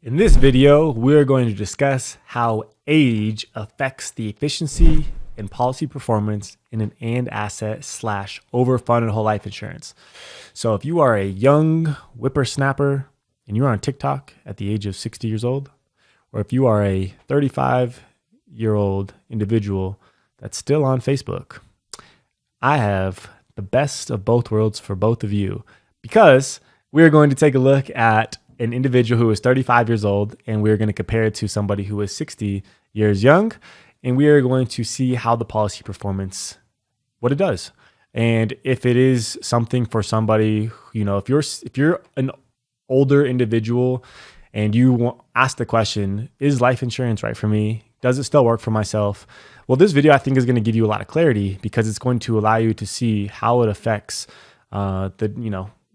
In this video, we're going to discuss how age affects the efficiency and policy performance in an and asset slash overfunded whole life insurance. So if you are a young whippersnapper and you're on TikTok at the age of 60 years old, or if you are a 35-year-old individual that's still on Facebook, I have the best of both worlds for both of you, because we're going to take a look at an individual who is 35 years old, and we're going to compare it to somebody who is 60 years young, and we are going to see how the policy performance, what it does. And if it is something for somebody, if you're an older individual and you ask the question, is life insurance right for me? Does it still work for myself? Well, this video I think is going to give you a lot of clarity, because it's going to allow you to see how it affects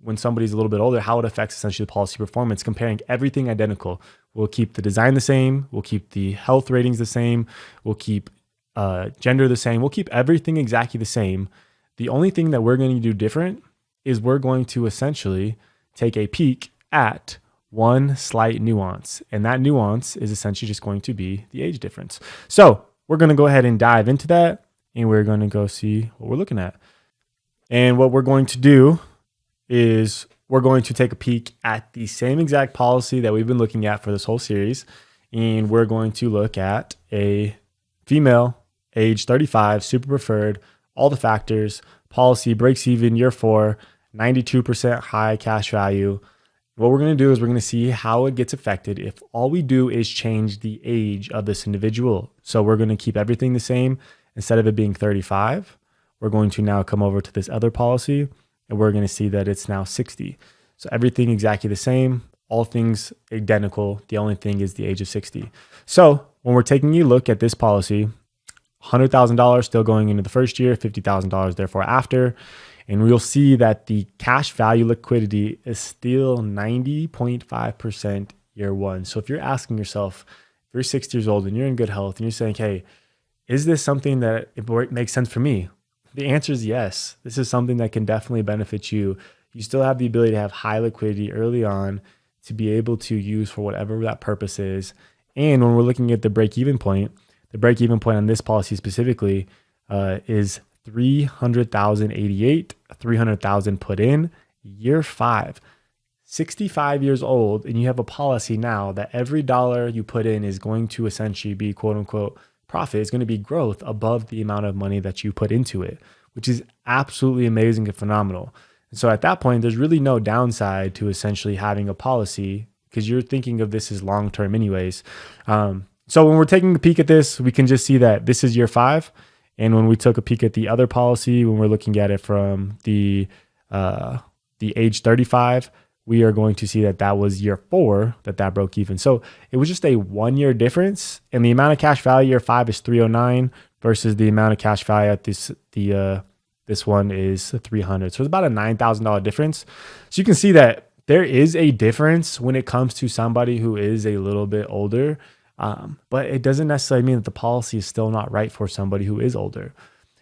when somebody's a little bit older, how it affects essentially the policy performance, comparing everything identical. We'll keep the design the same. We'll keep the health ratings the same. We'll keep gender the same. We'll keep everything exactly the same. The only thing that we're going to do different is we're going to essentially take a peek at one slight nuance. And that nuance is essentially just going to be the age difference. So we're going to go ahead and dive into that, and we're going to go see what we're looking at. And what we're going to do is we're going to take a peek at the same exact policy that we've been looking at for this whole series. And we're going to look at a female, age 35, super preferred, all the factors, policy, breaks even year 4, 92% high cash value. What we're going to do is we're going to see how it gets affected if all we do is change the age of this individual. So we're going to keep everything the same. Instead of it being 35, we're going to now come over to this other policy, and we're going to see that it's now 60. So everything exactly the same, all things identical. The only thing is the age of 60. So when we're taking a look at this policy, $100,000 still going into the first year, $50,000 therefore after. And we'll see that the cash value liquidity is still 90.5% year 1. So if you're asking yourself, if you're 60 years old and you're in good health and you're saying, hey, is this something that it makes sense for me? The answer is yes. This is something that can definitely benefit you. You still have the ability to have high liquidity early on to be able to use for whatever that purpose is. And when we're looking at the break-even point on this policy specifically is 300,088, 300,000 put in year 5, 65 years old. And you have a policy now that every dollar you put in is going to essentially be quote unquote profit, is going to be growth above the amount of money that you put into it, which is absolutely amazing and phenomenal. And so at that point, there's really no downside to essentially having a policy, because you're thinking of this as long-term anyways. So when we're taking a peek at this, we can just see that this is year 5. And when we took a peek at the other policy, when we're looking at it from the age 35, we are going to see that that was year 4 that broke even. So it was just a 1-year difference. And the amount of cash value year 5 is 309 versus the amount of cash value at this one is 300. So it's about a $9,000 difference. So you can see that there is a difference when it comes to somebody who is a little bit older. But it doesn't necessarily mean that the policy is still not right for somebody who is older.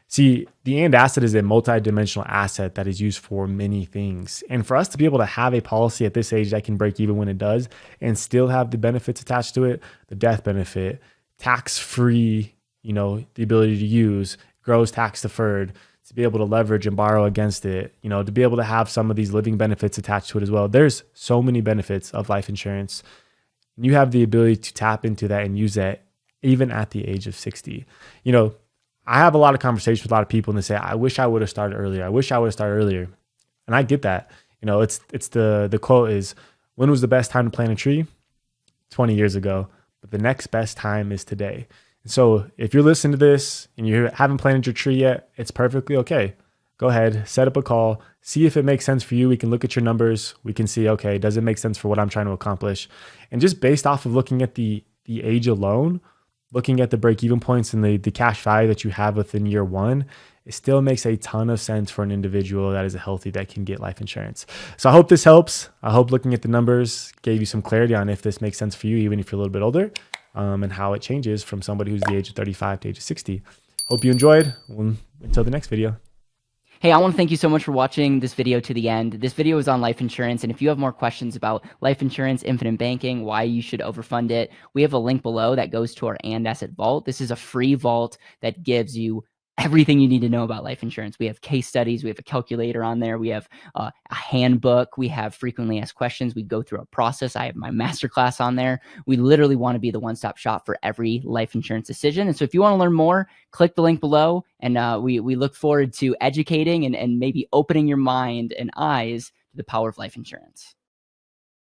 See, the and asset is a multi-dimensional asset that is used for many things. And for us to be able to have a policy at this age that can break even when it does and still have the benefits attached to it, the death benefit, tax-free, the ability to use, grows tax deferred, to be able to leverage and borrow against it, to be able to have some of these living benefits attached to it as well. There's so many benefits of life insurance. You have the ability to tap into that and use that even at the age of 60. I have a lot of conversations with a lot of people, and they say, I wish I would have started earlier. I wish I would have started earlier. And I get that. It's the quote is, when was the best time to plant a tree? 20 years ago. But the next best time is today. And so if you're listening to this and you haven't planted your tree yet, it's perfectly okay. Go ahead, set up a call, see if it makes sense for you. We can look at your numbers. We can see, okay, does it make sense for what I'm trying to accomplish? And just based off of looking at the age alone, looking at the break-even points and the cash value that you have within year 1, it still makes a ton of sense for an individual that is healthy that can get life insurance. So I hope this helps. I hope looking at the numbers gave you some clarity on if this makes sense for you, even if you're a little bit older, and how it changes from somebody who's the age of 35 to age of 60. Hope you enjoyed. Until the next video. Hey, I want to thank you so much for watching this video to the end. This video is on life insurance, and if you have more questions about life insurance, infinite banking, why you should overfund it, we have a link below that goes to our And Asset Vault. This is a free vault that gives you everything you need to know about life insurance. We have case studies, we have a calculator on there, we have a handbook, we have frequently asked questions, we go through a process. I have my masterclass on there. We literally want to be the one-stop shop for every life insurance decision. And so if you want to learn more, click the link below, and we look forward to educating and maybe opening your mind and eyes to the power of life insurance.